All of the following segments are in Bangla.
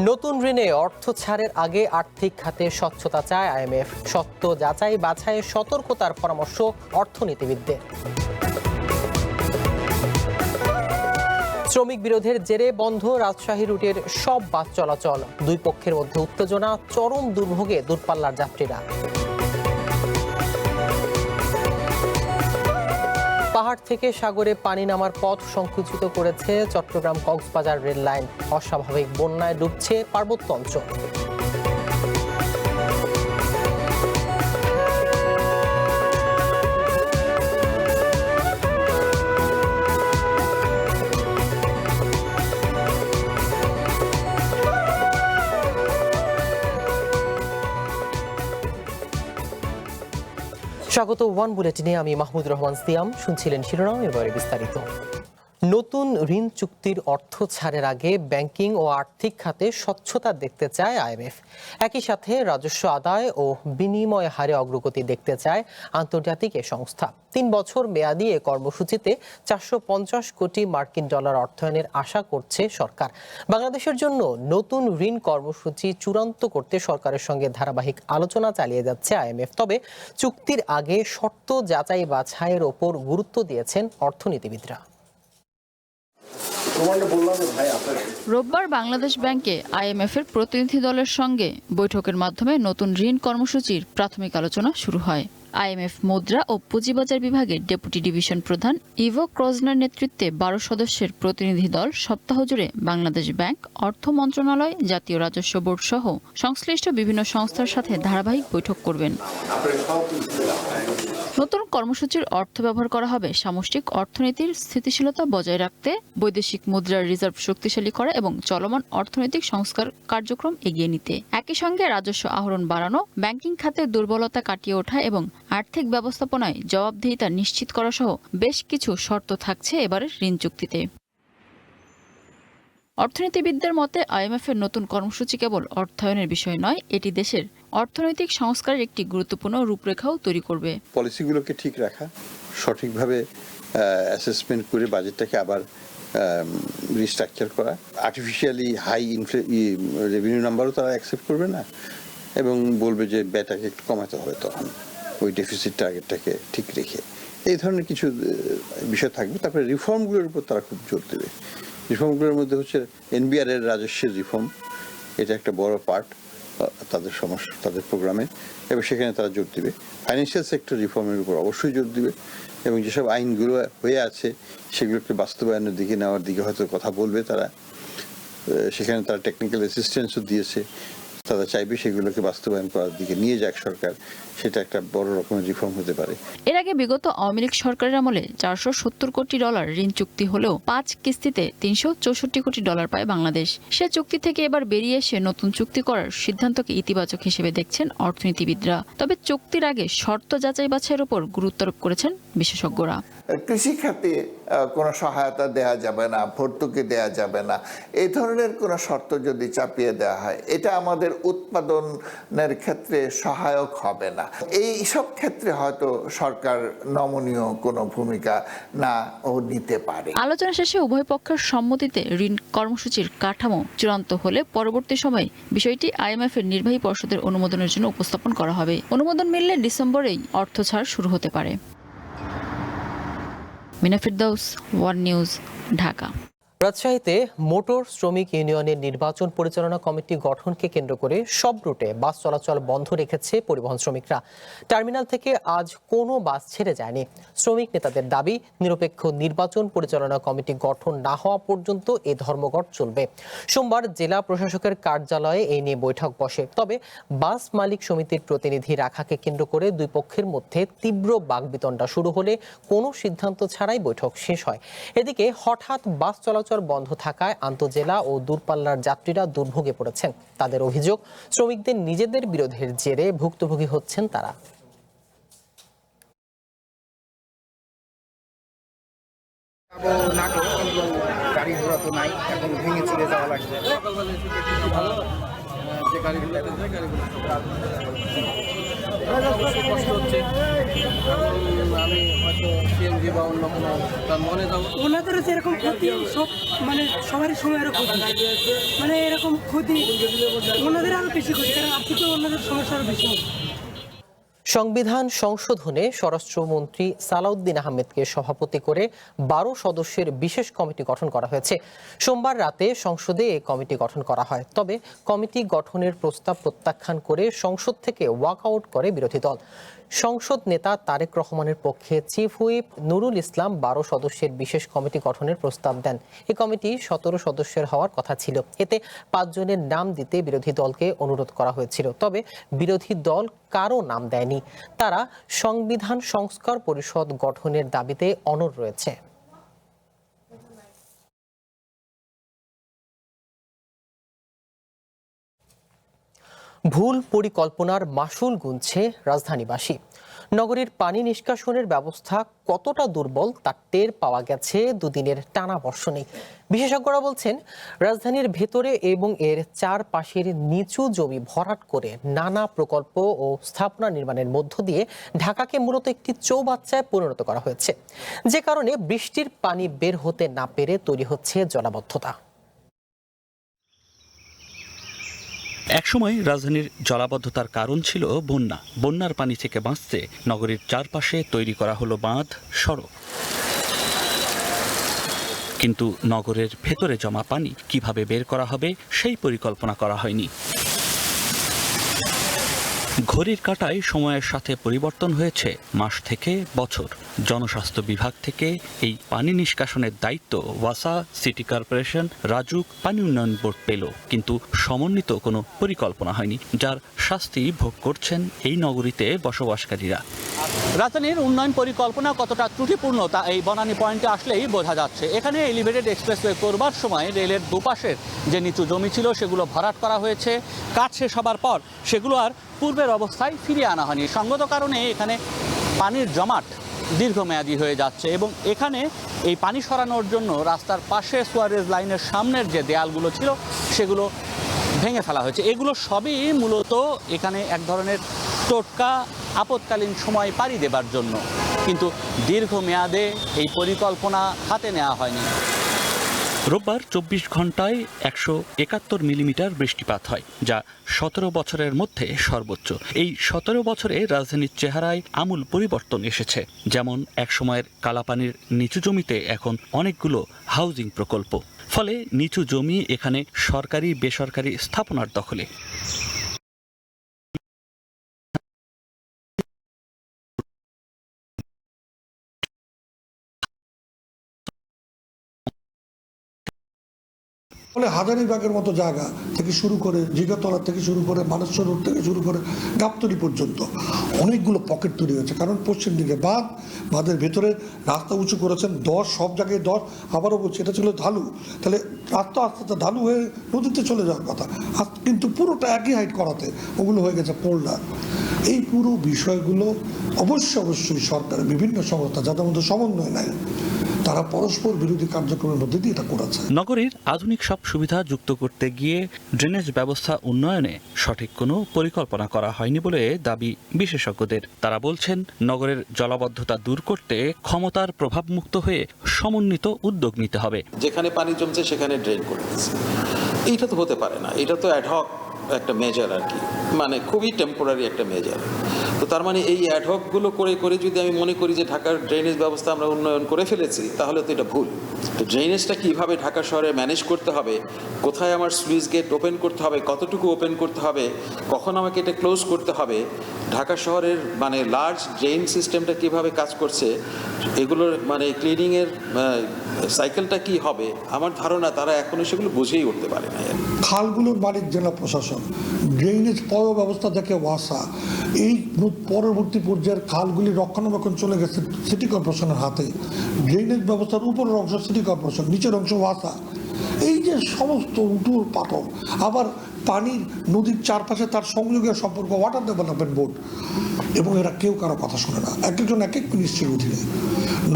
নতুন ঋণে অর্থ ছাড়ের আগে আর্থিক খাতে স্বচ্ছতা চায় আইএমএফ। সত্য যাচাই বাছাইয়ে সতর্কতার পরামর্শ অর্থনীতিবিদদের। শ্রমিক বিরোধের জেরে বন্ধ রাজশাহী রুটের সব বাস চলাচল। দুই পক্ষের মধ্যে উত্তেজনা, চরম দুর্ভোগে দূরপাল্লার যাত্রীরা। পাহাড় থেকে সাগরে পানি নামার পথ সংকুচিত করেছে চট্টগ্রাম কক্সবাজার রেল লাইন। অস্বাভাবিক বন্যায় ডুবছে পার্বত্য অঞ্চল। স্বাগত ওয়ান বুলেটিনে, আমি মাহমুদ রহমান সিয়াম। শুনছিলেন শিরোনাম, এবারে বিস্তারিত। নতুন ঋণ চুক্তির অর্থ ছাড়ের আগে ব্যাংকিং ও আর্থিক খাতে স্বচ্ছতা দেখতে চায় আইএমএফ। একই সাথে রাজস্ব আদায় ও বিনিময় হারে অগ্রগতি দেখতে চায় আন্তর্জাতিক এ সংস্থা। 3 বছর মেয়াদী এ কর্মসূচিতে 450 কোটি মার্কিন ডলার অর্থায়নের আশা করছে সরকার। বাংলাদেশের জন্য নতুন ঋণ কর্মসূচি চূড়ান্ত করতে সরকারের সঙ্গে ধারাবাহিক আলোচনা চালিয়ে যাচ্ছে আইএমএফ। তবে চুক্তির আগে শর্ত যাচাই বাছাইয়ের ওপর গুরুত্ব দিয়েছেন অর্থনীতিবিদরা। রোববার বাংলাদেশ ব্যাংকে আইএমএফের প্রতিনিধি দলের সঙ্গে বৈঠকের মাধ্যমে নতুন ঋণ কর্মসূচির প্রাথমিক আলোচনা শুরু হয়। আইএমএফ মুদ্রা ও পুঁজিবাজার বিভাগের ডেপুটি ডিভিশন প্রধান ইভো ক্রজনার নেতৃত্বে 12 সদস্যের প্রতিনিধি দল সপ্তাহ জুড়ে বাংলাদেশ ব্যাংক, অর্থ মন্ত্রণালয়, জাতীয় রাজস্ব বোর্ড সহ সংশ্লিষ্ট বিভিন্ন সংস্থার সাথে ধারাবাহিক বৈঠক করবেন। নতুন কর্মসূচির অর্থ ব্যবহার করা হবে সামষ্টিক অর্থনীতির স্থিতিশীলতা বজায় রাখতে, বৈদেশিক মুদ্রার রিজার্ভ শক্তিশালী করা এবং চলমান অর্থনৈতিক সংস্কার কার্যক্রম এগিয়ে নিতে। একই সঙ্গে রাজস্ব আহরণ বাড়ানো, ব্যাংকিং খাতের দুর্বলতা কাটিয়ে ওঠা এবং আর্থিক ব্যবস্থাপনায় জবাবদিহিতা নিশ্চিত করা সহ বেশ কিছু শর্ত থাকছে এবারের ঋণ চুক্তিতে। অর্থনীতিবিদদের মতে আইএমএফের নতুন কর্মসূচি কেবল অর্থায়নের বিষয় নয়, এটি দেশের অর্থনৈতিক সংস্কারের একটি গুরুত্বপূর্ণ রূপরেখাও তৈরি করবে। পলিসিগুলোকে ঠিক রাখা, সঠিকভাবে অ্যাসেসমেন্ট করে বাজেটটাকে আবার রিস্ট্রাকচার করা, আর্টিফিশিয়ালি হাই রেভিনিউ নাম্বারও তারা অ্যাকসেপ্ট করবে না এবং বলবে যে ব্যয়টাকে একটু কমাতে হবে, তখন ওই ডেফিসিট টার্গেটটাকে ঠিক রেখে এই ধরনের কিছু বিষয় থাকবে। তারপরে রিফর্মগুলোর উপর তারা খুব জোর দেবে। রিফর্মগুলোর মধ্যে হচ্ছে এনবিআর এর রাজস্বের রিফর্ম, এটা একটা বড় পার্ট তাদের সমস্যা, তাদের প্রোগ্রামে, এবং সেখানে তারা জোর দিবে। ফাইন্যান্সিয়াল সেক্টর রিফর্মের উপর অবশ্যই জোর দিবে এবং যেসব আইনগুলো হয়ে আছে সেগুলোকে বাস্তবায়নের দিকে নেওয়ার দিকে হয়তো কথা বলবে তারা। সেখানে তারা টেকনিক্যাল অ্যাসিস্ট্যান্সও দিয়েছে, তারা চাইবে সেগুলোকে বাস্তবায়ন করার দিকে নিয়ে যাক সরকার। সেটা একটা বড় রকমের রিফর্ম হতে পারে। এর আগে বিগত আওয়ামী লীগ সরকারের আমলে 470 কোটি ডলার ঋণ চুক্তি হলেও 5 কিস্তিতে 364 কোটি ডলার পায় বাংলাদেশ। সে চুক্তি থেকে এবার বেরিয়ে এসে নতুন চুক্তি করার সিদ্ধান্তকে ইতিবাচক হিসেবে দেখছেন অর্থনীতিবিদরা। তবে চুক্তির আগে শর্ত যাচাই বাছাইয়ের উপর গুরুত্ব আরোপ করেছেন বিশেষজ্ঞরা। কৃষি খাতে কোনো সহায়তা দেওয়া যাবে না, ভর্তুকি দেওয়া যাবে না, এই ধরনের কোনো শর্ত যদি চাপিয়ে দেওয়া হয়, এটা আমাদের উৎপাদনের ক্ষেত্রে সহায়ক হবে না। এই সব ক্ষেত্রে হয়তো সরকার নমনীয় কোনো ভূমিকা না ও নিতে পারে। আলোচনা শেষে উভয় পক্ষের সম্মতিতে ঋণ কর্মসূচির কাঠামো চূড়ান্ত হলে পরবর্তী সময়ে বিষয়টি আইএমএফ এর নির্বাহী পর্ষদের অনুমোদনের জন্য উপস্থাপন করা হবে। অনুমোদন মিললে ডিসেম্বরেই অর্থ ছাড় শুরু হতে পারে। Mina Firdous, One News, Dhaka. রাজশাহীতে মোটর শ্রমিক ইউনিয়নের নির্বাচন পরিচালনা কমিটি গঠনকে কেন্দ্র করে সব রুটে বাস চলাচল বন্ধ রেখেছে পরিবহন শ্রমিকরা। টার্মিনাল থেকে আজ কোনো বাস ছেড়ে যায়নি। শ্রমিক নেতাদের দাবি, নিরপেক্ষ নির্বাচন পরিচালনা কমিটি গঠন না হওয়া পর্যন্ত এ ধর্মঘট চলবে। সোমবার জেলা প্রশাসকের কার্যালয়ে এই নিয়ে বৈঠক বসে। তবে বাস মালিক সমিতির প্রতিনিধি রাখাকে কেন্দ্র করে দুই পক্ষের মধ্যে তীব্র বাকবিতণ্ডা শুরু হলে কোনো সিদ্ধান্ত ছাড়াই বৈঠক শেষ হয়। এদিকে হঠাৎ বাস চলাচল বন্ধ থাকায় আন্তজেলা ও দূরপাল্লার যাত্রীরা দুর্ভোগে পড়েছেন। তাদের অভিযোগ, শ্রমিকদের নিজেদের বিরোধের জেরে ভুক্তভোগী হচ্ছেন তারা। গাড়ি ঘোড়া তো নাই, এখন ভেঙে চলে যাওয়া লাগবে। যে গাড়িগুলোতে যায় গাড়িগুলো অবশ্যই কষ্ট হচ্ছে। আমি হয়তো সিএনজি বা অন্য কোনো যানবাহনে যাবো। ওনাদেরও যেরকম ক্ষতি সব মানে সবারই সময়েরও ক্ষতি, মানে এরকম ক্ষতি ওনাদের আরও বেশি ক্ষতি, কারণ আপনি তো ওনাদের সমস্যা আরও বেশি হবে। সংবিধান সংশোধনে স্বরাষ্ট্রমন্ত্রী সালাউদ্দিন আহমেদকে সভাপতি করে 12 সদস্যের বিশেষ কমিটি গঠন করা হয়েছে। সোমবার রাতে সংসদে এই কমিটি গঠন করা হয়। তবে কমিটি গঠনের প্রস্তাব প্রত্যাখ্যান করে সংসদ থেকে ওয়াকআউট করে বিরোধী দল। সংসদ নেতা তারেক রহমানের পক্ষে চিফ হুইপ নুরুল ইসলাম 12 সদস্যের বিশেষ কমিটি গঠনের প্রস্তাব দেন। এই কমিটি 17 সদস্যের হওয়ার কথা ছিল। এতে 5 জনের নাম দিতে বিরোধী দলকে অনুরোধ করা হয়েছিল, তবে বিরোধী দল কারো নাম দেয়নি। তারা সংবিধান সংস্কার পরিষদ গঠনের দাবিতে অনড় রয়েছে। ভুল পরিকল্পনার মাশুল গুনছে রাজধানীবাসী। নগরীর পানি নিষ্কাশনের ব্যবস্থা কতটা দুর্বল তা টের পাওয়া গেছে দুদিনের টানা বর্ষণে। বিশেষজ্ঞরা বলছেন, রাজধানীর ভেতরে এবং এর চারপাশের নিচু জমি ভরাট করে নানা প্রকল্প ও স্থাপনা নির্মাণের মধ্য দিয়ে ঢাকাকে মূলত একটি চৌবাচ্চায় পরিণত করা হয়েছে, যে কারণে বৃষ্টির পানি বের হতে না পেরে তৈরি হচ্ছে জলাবদ্ধতা। একসময় রাজধানীর জলাবদ্ধতার কারণ ছিল বন্যা। বন্যার পানি থেকে বাঁচতে নগরীর চারপাশে তৈরি করা হলো বাঁধ, সড়ক। কিন্তু নগরের ভেতরে জমা পানি কিভাবে বের করা হবে সেই পরিকল্পনা করা হয়নি। ঘড়ির কাঁটায় সময়ের সাথে পরিবর্তন হয়েছে মাস থেকে বছর। জনস্বাস্থ্য বিভাগ থেকে এই পানি নিষ্কাশনের দায়িত্ব ওয়াসা, সিটি কর্পোরেশন, রাজুক, পানি উন্নয়ন বোর্ড পেল, কিন্তু সমন্বিত কোনো পরিকল্পনা হয়নি, যার শাস্তি ভোগ করছেন এই নগরীতে বসবাসকারীরা। রাজধানীর উন্নয়ন পরিকল্পনা কতটা ত্রুটিপূর্ণ তা এই বনানী পয়েন্টে আসলেই বোঝা যাচ্ছে। এখানে এলিভেটেড এক্সপ্রেসওয়ে করবার সময় রেলের দুপাশের যে নিচু জমি ছিল সেগুলো ভরাট করা হয়েছে। কাজ শেষ হবার পর সেগুলো আর পূর্বের অবস্থায় ফিরিয়ে আনা হয়নি। সঙ্গত কারণে এখানে পানির জমাট দীর্ঘমেয়াদী হয়ে যাচ্ছে এবং এখানে এই পানি সরানোর জন্য রাস্তার পাশে সুয়ারেজ লাইনের সামনের যে দেয়ালগুলো ছিল সেগুলো ভেঙে ফেলা হয়েছে। এগুলো সবই মূলত এখানে এক ধরনের টোটকা আপৎকালীন সময় পাড়ি দেবার জন্য, কিন্তু দীর্ঘমেয়াদে এই পরিকল্পনা হাতে নেওয়া হয়নি। রোববার 24 ঘন্টায় 171 মিলিমিটার বৃষ্টিপাত হয়, যা 17 বছরের মধ্যে সর্বোচ্চ। এই 17 বছরে রাজধানীর চেহারায় আমূল পরিবর্তন এসেছে। যেমন একসময়ের কালাপানির নিচু জমিতে এখন অনেকগুলো হাউজিং প্রকল্প। ফলে নিচু জমি এখানে সরকারি বেসরকারি স্থাপনার দখলে। ফলে হাজারীবাগের মতো জায়গা থেকে শুরু করে জিগাতলা থেকে শুরু করে মানেশ্বর রোড থেকে শুরু করে গাবতলী পর্যন্ত অনেকগুলো পকেট তৈরি হয়েছে। কারণ পশ্চিম দিকে বাঁধের ভেতরে রাস্তা উঁচু করেছেন 10, সব জায়গায় 10। আবারও বলছি, এটা ছিল ঢালু, তাহলে রাস্তা আস্তে আস্তে ঢালু হয়ে নদীতে চলে যাওয়ার কথা, কিন্তু পুরোটা একই হাইট করাতে ওগুলো হয়ে গেছে পোল্ডার। এই পুরো বিষয়গুলো অবশ্যই সরকারের বিভিন্ন সংস্থা যাদের মধ্যে সমন্বয় নাই, তারা পরস্পর বিরোধী কার্যক্রমের মধ্যে দিয়ে এটা করেছে। নগরীর আধুনিক সব সুবিধা যুক্ত করতে গিয়ে ড্রেনেজ ব্যবস্থা উন্নয়নে সঠিক কোনো পরিকল্পনা করা হয়নি বলে দাবি বিশেষজ্ঞদের। তারা বলছেন, নগরের জলাবদ্ধতা দূর করতে ক্ষমতার প্রভাবমুক্ত হয়ে সমন্বিত উদ্যোগ নিতে হবে। যেখানে পানি জমছে সেখানে ড্রেন করে দিচ্ছে, এইটা তো হতে পারে না। এটা তো অ্যাডহক একটা মেজার আর কি, মানে খুবই টেম্পোরারি একটা মেজার। তো তার মানে এই অ্যাডহকগুলো করে করে যদি আমি মনে করি যে ঢাকার ড্রেনেজ ব্যবস্থা আমরা উন্নয়ন করে ফেলেছি, তাহলে তো এটা ভুল। তো ড্রেনেজটা কীভাবে ঢাকা শহরে ম্যানেজ করতে হবে, কোথায় আমার স্লুইস গেট ওপেন করতে হবে, কতটুকু ওপেন করতে হবে, কখন আমাকে এটা ক্লোজ করতে হবে, ঢাকা শহরের মানে লার্জ ড্রেন সিস্টেমটা কীভাবে কাজ করছে, এগুলোর মানে ক্লিনিংয়ের সাইকেলটা কি হবে, আমার ধারণা তারা এখনো সেগুলো বুঝেই উঠতে পারে না। খালগুলোর মালিক জেলা প্রশাসন, ড্রেনেজ পয় ব্যবস্থা থেকে ওয়াসা, এই পরবর্তী পর্যায়ের খালগুলি রক্ষণাবেক্ষণ চলে গেছে সিটি কর্পোরেশনের হাতে। ড্রেনেজ ব্যবস্থার উপরের অংশ সিটি কর্পোরেশন, নিচের অংশ ওয়াসা। এই যে সমস্ত উটুল পাতল, আবার পানির নদীর চারপাশে তার সংযোগের সম্পর্ক ওয়াটার ডেভেলপমেন্ট বোর্ড, এবং এরা কেউ কারো কথা শোনে না, এক একজন এক এক মিনিস্ট্রির অধীনে।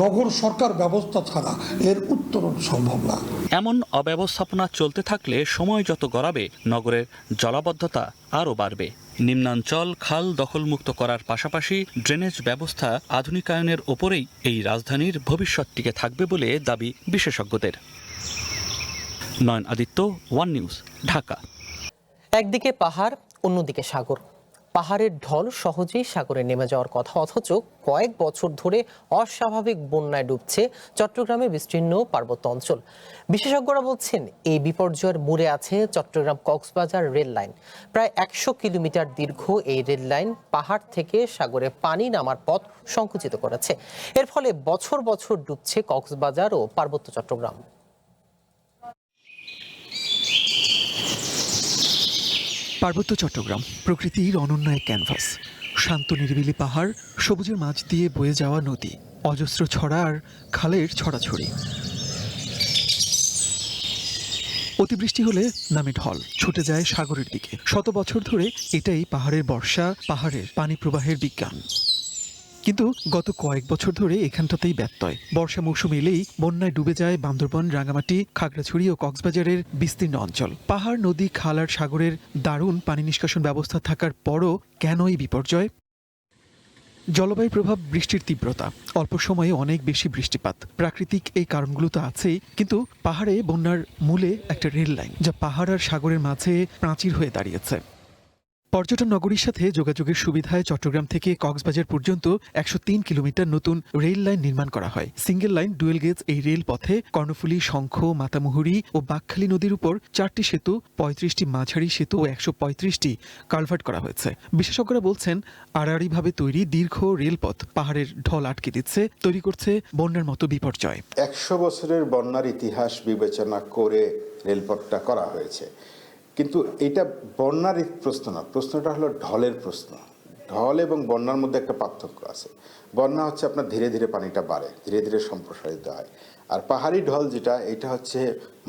নগর সরকার ব্যবস্থা ছাড়া এর উত্তরণ সম্ভব না। এমন অব্যবস্থাপনা চলতে থাকলে সময় যত গড়াবে নগরের জলাবদ্ধতা আরও বাড়বে। নিম্নাঞ্চল খাল দখলমুক্ত করার পাশাপাশি ড্রেনেজ ব্যবস্থা আধুনিকায়নের ওপরেই এই রাজধানীর ভবিষ্যৎ টিকে থাকবে বলে দাবি বিশেষজ্ঞদের। নয়ন আদিত্য, ওয়ান নিউজ, ঢাকা। একদিকে পাহাড়, অন্যদিকে সাগর। পাহাড়ের ঢল সহজেই সাগরে নেমে যাওয়ার কথা, অথচ কয়েক বছর ধরে অস্বাভাবিক বন্যায় ডুবছে চট্টগ্রামের বিস্তীর্ণ পার্বত্য অঞ্চল। বিশেষজ্ঞরা বলছেন এই বিপর্যয়ের মূলে আছে চট্টগ্রাম কক্সবাজার রেল লাইন। প্রায় 100 কিলোমিটার দীর্ঘ এই রেল লাইন পাহাড় থেকে সাগরে পানি নামার পথ সংকুচিত করেছে। এর ফলে বছর বছর ডুবছে কক্সবাজার ও পার্বত্য চট্টগ্রাম। পার্বত্য চট্টগ্রাম প্রকৃতির অনন্য এক ক্যানভাস। শান্ত নিরিবিলি পাহাড়, সবুজের মাঝ দিয়ে বয়ে যাওয়া নদী, অজস্র ছড়া আর খালের ছড়াছড়ি। অতিবৃষ্টি হলে নামে ঢল, ছুটে যায় সাগরের দিকে। শত বছর ধরে এটাই পাহাড়ের বর্ষা, পাহাড়ের পানি প্রবাহের বিজ্ঞান। কিন্তু গত কয়েক বছর ধরে এখানটাতেই ব্যত্যয়। বর্ষা মৌসুম এলেই বন্যায় ডুবে যায় বান্দরবান, রাঙামাটি, খাগড়াছড়ি ও কক্সবাজারের বিস্তীর্ণ অঞ্চল। পাহাড়, নদী, খাল আর সাগরের দারুণ পানি নিষ্কাশন ব্যবস্থা থাকার পরও কেন এই বিপর্যয়? জলবায়ু প্রভাব, বৃষ্টির তীব্রতা, অল্প সময়ে অনেক বেশি বৃষ্টিপাত, প্রাকৃতিক এই কারণগুলো তো আছেই, কিন্তু পাহাড়ে বন্যার মূলে একটা রেল লাইন, যা পাহাড় আর সাগরের মাঝে প্রাচীর হয়ে দাঁড়িয়েছে। পর্যটন নগরীর সাথে যোগাযোগের সুবিধায় চট্টগ্রাম থেকে কক্সবাজার পর্যন্ত 103 কিলোমিটার নতুন রেল লাইন নির্মাণ করা হয়। সিঙ্গেল লাইন ডুয়েল গেজ এই রেল পথে কর্ণফুলী, শঙ্খ, মাতামুহুরী ও বাকখালী নদীর উপর 4টি সেতু, 35টি মাঝারি সেতু ও 135টি কালভার্ট করা হয়েছে। বিশেষজ্ঞরা বলছেন, আড়াআড়িভাবে তৈরি দীর্ঘ রেলপথ পাহাড়ের ঢল আটকে দিচ্ছে, তৈরি করছে বন্যার মতো বিপর্যয়। 100 বছরের বন্যার ইতিহাস বিবেচনা করে রেলপথটা করা হয়েছে, কিন্তু এটা বন্যার প্রশ্ন না, প্রশ্নটা হলো ঢলের প্রশ্ন। ঢল এবং বন্যার মধ্যে একটা পার্থক্য আছে। বন্যা হচ্ছে আপনার ধীরে ধীরে পানিটা বাড়ে, ধীরে ধীরে সম্প্রসারিত হয়। আর পাহাড়ি ঢল যেটা, এটা হচ্ছে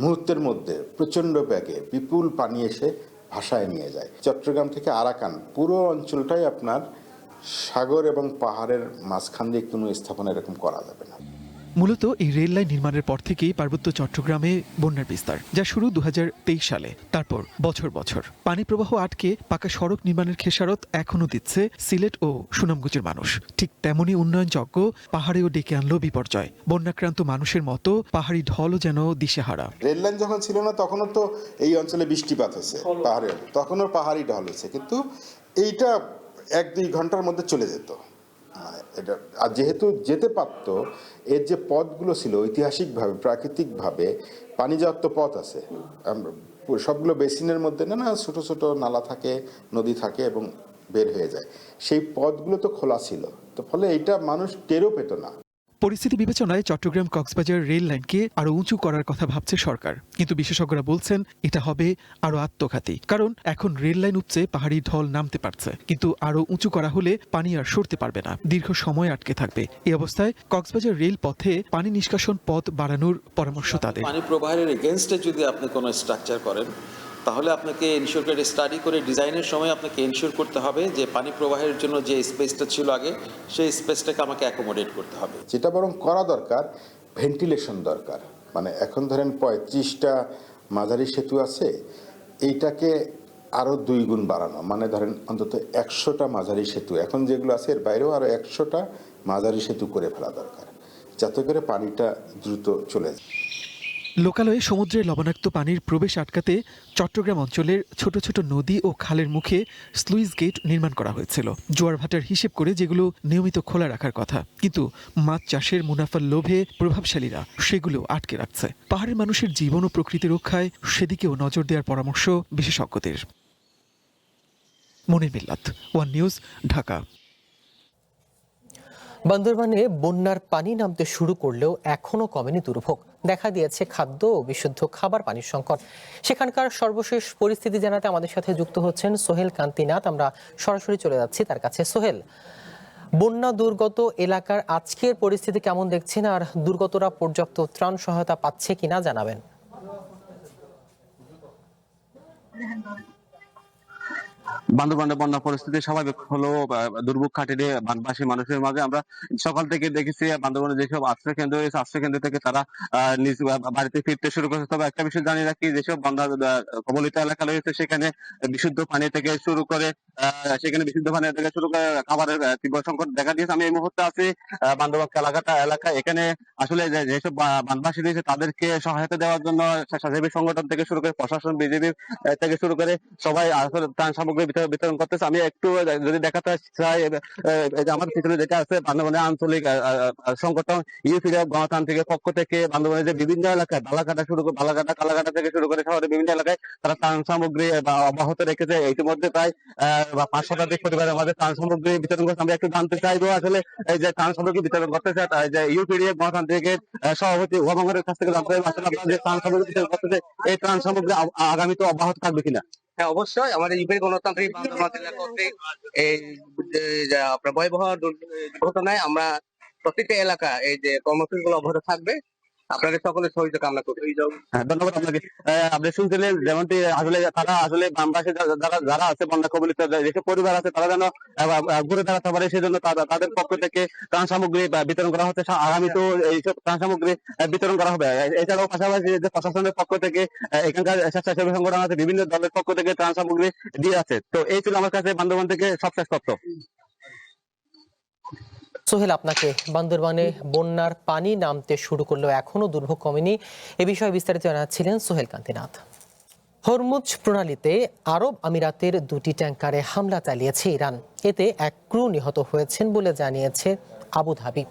মুহূর্তের মধ্যে প্রচণ্ড বেগে বিপুল পানি এসে ভাসায় নিয়ে যায়। চট্টগ্রাম থেকে আরাকান পুরো অঞ্চলটাই আপনার সাগর এবং পাহাড়ের মাঝখান দিয়ে কোনো স্থাপনা এরকম করা যাবে না। মূলত এই রেল লাইন নির্মাণের পর থেকেই পার্বত্য চট্টগ্রামে বন্যার বিস্তার, যা শুরু 2023 সালে। তারপর বছর বছর পানি প্রবাহ আটকে পাকা সড়ক নির্মাণের খেসারত এখনও দিচ্ছে সিলেট ও সুনামগঞ্জের মানুষ। ঠিক তেমনই উন্নয়নযজ্ঞ পাহাড়েও ডেকে আনলো বিপর্যয়। বন্যাক্রান্ত মানুষের মতো পাহাড়ি ঢলও যেন দিশেহারা। রেল লাইন যখন ছিল না তখনও তো এই অঞ্চলে বৃষ্টিপাত হয়েছে, পাহাড়ে তখনও পাহাড়ি ঢল হয়েছে, কিন্তু এইটা 1-2 ঘন্টার মধ্যে চলে যেত। এটা আর যেহেতু যেতে পারত, এর যে পথগুলো ছিল ঐতিহাসিকভাবে প্রাকৃতিকভাবে পানি যাওয়ার তো পথ আছে, সবগুলো বেসিনের মধ্যে না ছোট ছোট নালা থাকে, নদী থাকে এবং বের হয়ে যায়, সেই পথগুলো তো খোলা ছিল, তো ফলে এইটা মানুষ টেরও পেত না। পরিস্থিতি বিবেচনায় চট্টগ্রাম কক্সবাজার রেল লাইনকে আরো উঁচু করার কথা ভাবছে সরকার, কিন্তু বিশেষজ্ঞরা বলছেন এটা হবে আরো আত্মঘাতী। কারণ এখন রেল লাইন উপচে পাহাড়ি ঢল নামতে পারছে, কিন্তু আরো উঁচু করা হলে পানি আর সরতে পারবে না, দীর্ঘ সময় আটকে থাকবে। এই অবস্থায় কক্সবাজার রেল পথে পানি নিষ্কাশন পথ বাড়ানোর পরামর্শ তাদের। পানি প্রবাহের এগেনস্টে যদি আপনি কোনো স্ট্রাকচার করেন, তাহলে আপনাকে এনশিওর করে স্টাডি করে ডিজাইনের সময় আপনাকে এনশিওর করতে হবে যে পানি প্রবাহের জন্য যে স্পেসটা ছিল আগে, সেই স্পেসটাকে আমাকে অ্যাকোমোডেট করতে হবে। যেটা বরং করা দরকার, ভেন্টিলেশন দরকার। মানে এখন ধরেন 35টা মাঝারি সেতু আছে, এইটাকে আরও 2 গুণ বাড়ানো, মানে ধরেন অন্তত 100টা মাঝারি সেতু, এখন যেগুলো আছে এর বাইরেও আরও 100টা মাঝারি সেতু করে ফেলা দরকার, যাতে করে পানিটা দ্রুত চলে যায়। লোকালয়ে সমুদ্রের লবণাক্ত পানির প্রবেশ আটকাতে চট্টগ্রাম অঞ্চলের ছোট ছোট নদী ও খালের মুখে স্লুইস গেট নির্মাণ করা হয়েছিল, জোয়ার ভাটার হিসেব করে, যেগুলো নিয়মিত খোলা রাখার কথা। কিন্তু মাছ চাষের মুনাফার লোভে প্রভাবশালীরা সেগুলো আটকে রাখছে। পাহাড়ের মানুষের জীবন ও প্রকৃতি রক্ষায় সেদিকেও নজর দেওয়ার পরামর্শ বিশেষজ্ঞদের। মনির মিল্লাত, ওয়ান নিউজ, ঢাকা। বান্দরবানে বন্যার পানি নামতে শুরু করলেও এখনো কমেনি দুর্ভোগ। দেখা দিয়েছে খাদ্য ও বিশুদ্ধ খাবার পানির সংকট। সেখানকার সর্বশেষ পরিস্থিতি জানাতে আমাদের সাথে যুক্ত হচ্ছেন সোহেল কান্তিনাথ। আমরা সরাসরি চলে যাচ্ছি তার কাছে। সোহেল, বন্যা দুর্গত এলাকার আজকের পরিস্থিতি কেমন দেখছেন, আর দুর্গতরা পর্যাপ্ত ত্রাণ সহায়তা পাচ্ছে কিনা জানাবেন। বান্দরবানের বন্যা পরিস্থিতি স্বাভাবিক হলো দুর্ভোগ কাটিয়ে বানবাসী মানুষের মাঝে আমরা সকাল থেকে দেখেছি বান্দরবানে যেসব আশ্রয় কেন্দ্র রয়েছে আশ্রয় কেন্দ্র থেকে তারা নিজ বাড়িতে ফিরতে শুরু করেছে। তবে একটা বিষয় জানিয়ে রাখি, যেসব বন্যা কবলিত এলাকা রয়েছে সেখানে বিশুদ্ধ পানি থেকে শুরু করে খাবারের তীব্র সংকট দেখা দিয়েছে। আমি এই মুহূর্তে আছি বান্দরবান কালাঘাটা এলাকায়। এখানে আসলে যেসব বানবাসী রয়েছে তাদেরকে সহায়তা দেওয়ার জন্য স্বেচ্ছাসেবী সংগঠন থেকে শুরু করে প্রশাসন, বিজেপি থেকে শুরু করে সবাই ত্রাণ সামগ্রী বিতরণ করতেছে। আমি একটু যদি দেখাতে চাই, আমাদের পিছনে যেটা আছে বান্দরবানের আঞ্চলিক সংগঠন ইউপিডিএফ গণতান্ত্রিকের পক্ষ থেকে বান্দরবানের যে বিভিন্ন এলাকায় কালাঘাটা থেকে শুরু করে শহরের বিভিন্ন এলাকায় তারা ত্রাণ সামগ্রী অব্যাহত রেখেছে। ইতিমধ্যে প্রায় 5 শতাধিক পরিবারের মাঝে ত্রাণ সামগ্রী বিতরণ করছে। আমরা একটু জানতে চাইবো আসলে এই যে ত্রাণ সামগ্রী বিতরণ করতেছে যে ইউপিডিএফ গণতান্ত্রিকের সভাপতি ওবামঙ্গলের কাছ থেকে জানতে চাই আপনারা যে ত্রাণ সামগ্রী বিতরণ করতেছে, এই ত্রাণ সামগ্রী আগামীতে অব্যাহত থাকবে কিনা? হ্যাঁ, অবশ্যই আমাদের ইউপি গণতান্ত্রিক বান্দরবান জেলা কর্তৃক এই আপনার ভয়াবহ দুর্ঘটনায় আমরা প্রত্যেকটা এলাকা এই যে কর্মসূচি গুলো অব্যাহত থাকবে। আপনাদের সকলের সহযোগিতা কামনা করি। ধন্যবাদ আপনাকে। আপনি শুনছিলেন যেমনটি তারা আসলে বামবাসী যারা আছে বন্যা কবলিত যেসব পরিবার আছে তারা যেন ঘুরে দাঁড়াতে পারে, সেজন্য তাদের পক্ষ থেকে ত্রাণ সামগ্রী বিতরণ করা হচ্ছে। আগামীতেও এইসব ত্রাণ সামগ্রী বিতরণ করা হবে। এছাড়াও পাশাপাশি যে প্রশাসনের পক্ষ থেকে এখানকার স্বেচ্ছাসেবী সংগঠন আছে, বিভিন্ন দলের পক্ষ থেকে ত্রাণ সামগ্রী দিয়ে আছে। তো এই ছিল আমার কাছে বান্দরবান থেকে সবশেষ তথ্য। সোহেল, আপনাকে। বান্দরবানে বন্যার পানি নামতে শুরু করলেও এখনো দুর্ভোগ কমেনি, এ বিষয়ে বিস্তারিত জানাচ্ছিলেন সোহেল কান্তিনাথ। হরমুজ প্রণালীতে আরব আমিরাতের 2টি ট্যাঙ্কারে হামলা চালিয়েছে ইরান। এতে এক ক্রু নিহত হয়েছেন বলে জানিয়েছে আবুধাবি।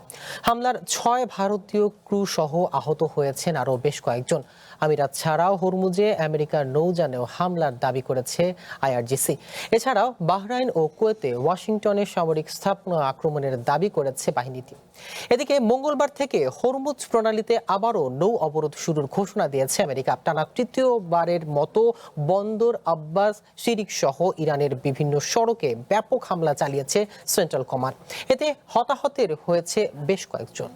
হামলার 6 ভারতীয় ক্রু সহ আহত হয়েছেন আরও বেশ কয়েকজন। আমিরাত ছাড়াও হরমুজে আমেরিকার নৌযানেও হামলার দাবি করেছে আইআরজিসি। এছাড়াও বাহরাইন ও কুয়েতে ওয়াশিংটনের সামরিক স্থাপনা আক্রমণের দাবি করেছে বাহিনীটি। এদিকে মঙ্গলবার থেকে হরমুজ প্রণালীতে আবারও নৌ অবরোধ শুরুর ঘোষণা দিয়েছে আমেরিকা। টানা তৃতীয়বারের মতো বন্দর আব্বাস শিরিক সহ ইরানের বিভিন্ন সড়কে ব্যাপক হামলা চালিয়েছে সেন্ট্রাল কমান্ড। এতে হতাহতের হয়েছে বেশ কয়েকজন।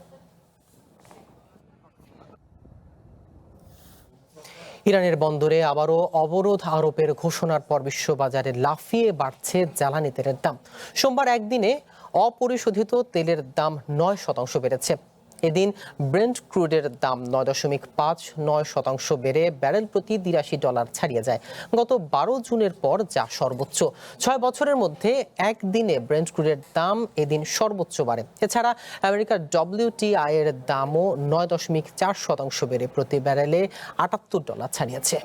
ইরানের বন্দরে আবারও অবরোধ আরোপের ঘোষণার পর বিশ্ববাজারে লাফিয়ে বাড়ছে জ্বালানি তেলের দাম। সোমবার একদিনে অপরিশোধিত তেলের দাম 9% বেড়েছে। এদিন ব্রেন্ট ক্রুডের দাম 9.59% বেড়ে ব্যারেল প্রতি $83 ছাড়িয়ে যায়। গত 12 জুনের পর যা সর্বোচ্চ। 6 বছরের মধ্যে একদিনে ব্রেন্ট ক্রুডের দাম এদিন সর্বোচ্চ বাড়ে। এছাড়া আমেরিকার WTI এর দামও 9.4% বেড়ে প্রতি ব্যারেলে $78 ছাড়িয়েছে।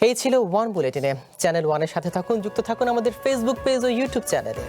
এই ছিল ওয়ান বুলেটিনে। চ্যানেল ওয়ানের সাথে থাকুন, যুক্ত থাকুন আমাদের ফেসবুক পেজ ও ইউটিউব চ্যানেলে।